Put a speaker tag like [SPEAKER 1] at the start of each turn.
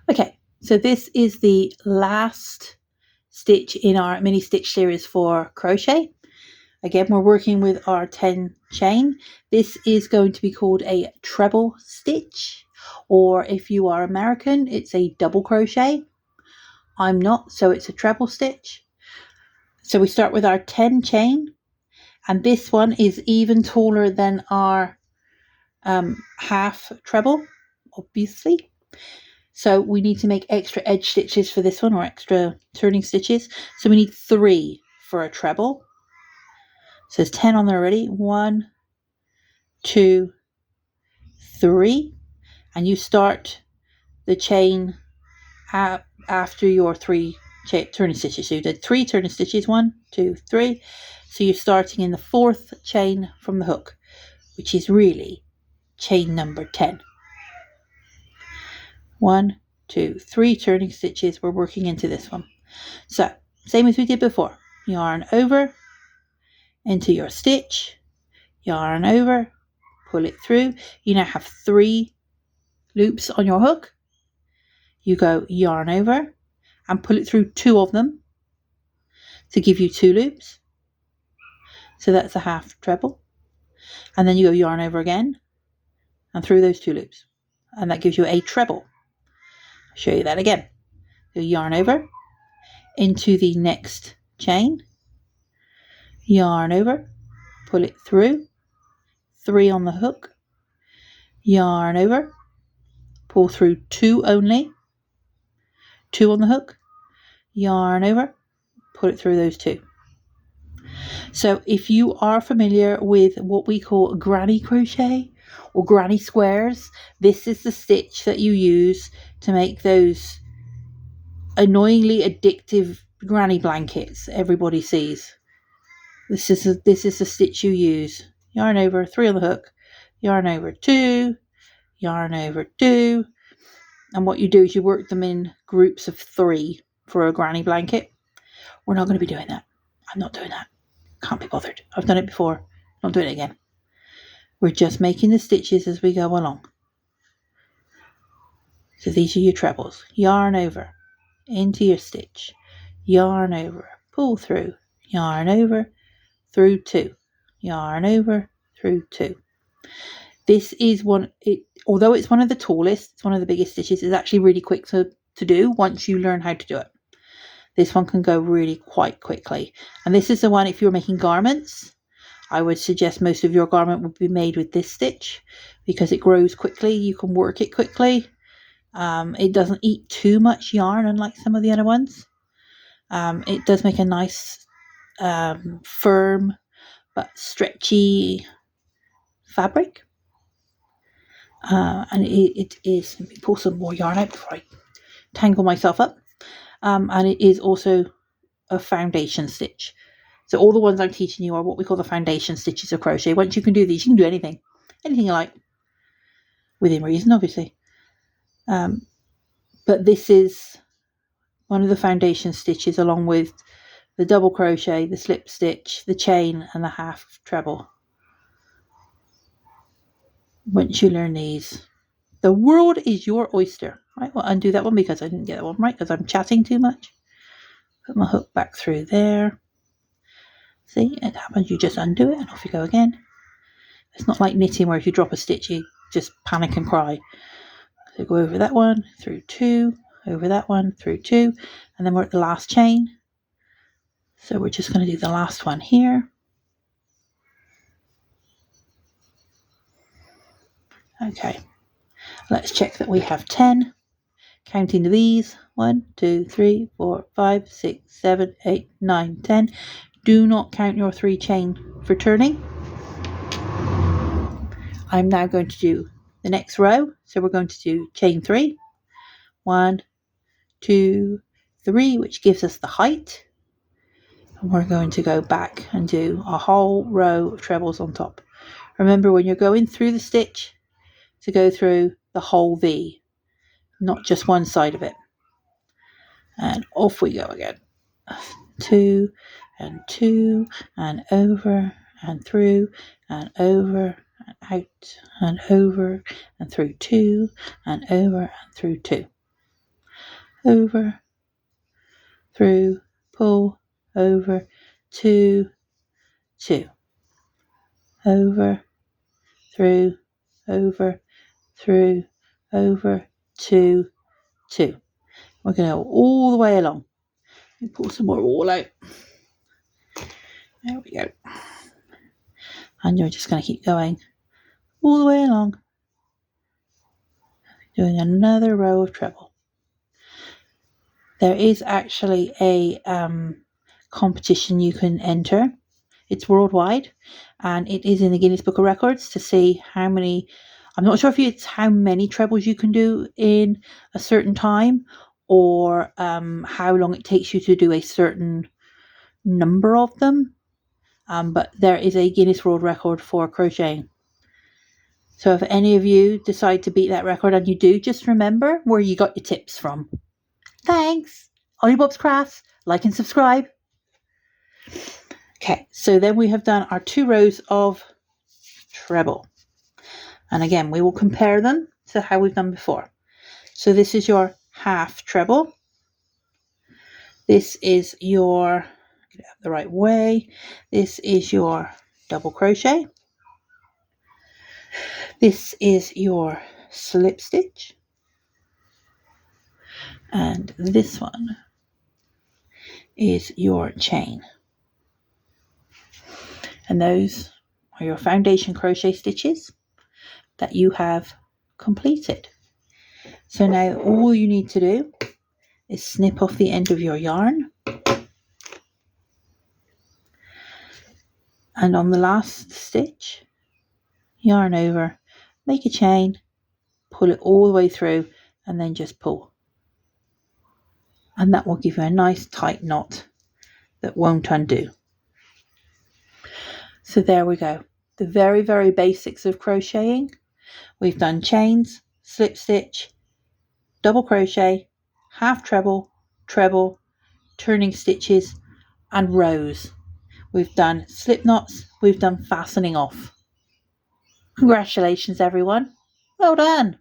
[SPEAKER 1] Okay, so this is the last stitch in our mini stitch series for crochet. Again, we're working with our 10 chain. This is going to be called a treble stitch, or if you are American, it's a double crochet. I'm not, so it's a treble stitch. So we start with our 10 chain, and this one is even taller than our half treble, obviously. So we need to make extra edge stitches for this one, or extra turning stitches. So we need 3 for a treble. So there's 10 on there already. 1, 2, 3. And you start the chain after your 3 turning stitches. So you did 3 turning stitches. 1, 2, 3. So you're starting in the 4th chain from the hook, which is really chain number 10. 1, 2, 3 turning stitches. We're working into this one. So same as we did before. Yarn over into your stitch, yarn over, pull it through. You now have 3 loops on your hook. You go yarn over and pull it through 2 of them to give you 2 loops. So that's a half treble. And then you go yarn over again and through those 2 loops. And that gives you a treble. I'll show you that again. So yarn over into the next chain, yarn over, pull it through, 3 on the hook, yarn over, pull through 2 only, 2 on the hook, yarn over, pull it through those 2. So if you are familiar with what we call granny crochet or granny squares, this is the stitch that you use to make those annoyingly addictive granny blankets everybody sees. This is the stitch you use. Yarn over, 3 on the hook, yarn over 2, yarn over 2, and what you do is you work them in groups of 3 for a granny blanket. We're not going to be doing that. I'm not doing that. Can't be bothered. I've done it before. Not doing it again. We're just making the stitches as we go along. So these are your trebles. Yarn over into your stitch, yarn over, pull through, yarn over, through 2, yarn over, through 2. This is although it's one of the tallest, it's one of the biggest stitches, it's actually really quick to do once you learn how to do it. This one can go really quite quickly. And this is the one, if you're making garments, I would suggest most of your garment would be made with this stitch because it grows quickly. You can work it quickly. It doesn't eat too much yarn, unlike some of the other ones. It does make a nice, firm but stretchy fabric. And it is, let me pull some more yarn out before I tangle myself up. And it is also a foundation stitch. So all the ones I'm teaching you are what we call the foundation stitches of crochet. Once you can do these, you can do anything you like, within reason, obviously. But this is one of the foundation stitches, along with the double crochet, the slip stitch, the chain, and the half treble. Once you learn these, the world is your oyster. Right, well, undo that one because I didn't get that one right because I'm chatting too much. Put my hook back through there. See, it happens. You just undo it and off you go again. It's not like knitting where if you drop a stitch you just panic and cry. So go over that one, through 2, over that one, through 2, and then we're at the last chain. So we're just going to do the last one here. Okay, let's check that we have 10. Counting these, 1, 2, 3, 4, 5, 6, 7, 8, 9, 10. Do not count your 3 chain for turning. I'm now going to do the next row. So we're going to do chain 3. 1, 2, 3, which gives us the height. And we're going to go back and do a whole row of trebles on top. Remember, when you're going through the stitch, to go through the whole V, not just one side of it. And off we go again. 2 and 2 and over and through and over and out and over and through 2 and over and through 2. over, through, pull, over, 2, 2, over, through, over, through, over, 2, 2. We're going to go all the way along. Let me pull some more wool out. There we go. And you're just going to keep going all the way along, doing another row of treble. There is actually a competition you can enter. It's worldwide, and it is in the Guinness Book of Records to see how many. I'm not sure if it's how many trebles you can do in a certain time, or how long it takes you to do a certain number of them. But there is a Guinness World Record for crocheting. So if any of you decide to beat that record, and you do, just remember where you got your tips from. Thanks. Ollie Bob's Crafts. Like and subscribe. Okay, so then we have done our 2 rows of treble. And again, we will compare them to how we've done before. So this is your half treble. This is your, get it out the right way. This is your double crochet. This is your slip stitch. And this one is your chain. And those are your foundation crochet stitches that you have completed. So now all you need to do is snip off the end of your yarn. And on the last stitch, yarn over, make a chain, pull it all the way through, and then just pull. And that will give you a nice tight knot that won't undo. So there we go. The very, very basics of crocheting. We've done chains, slip stitch, double crochet, half treble, treble, turning stitches, and rows. We've done slip knots, we've done fastening off. Congratulations everyone. Well done.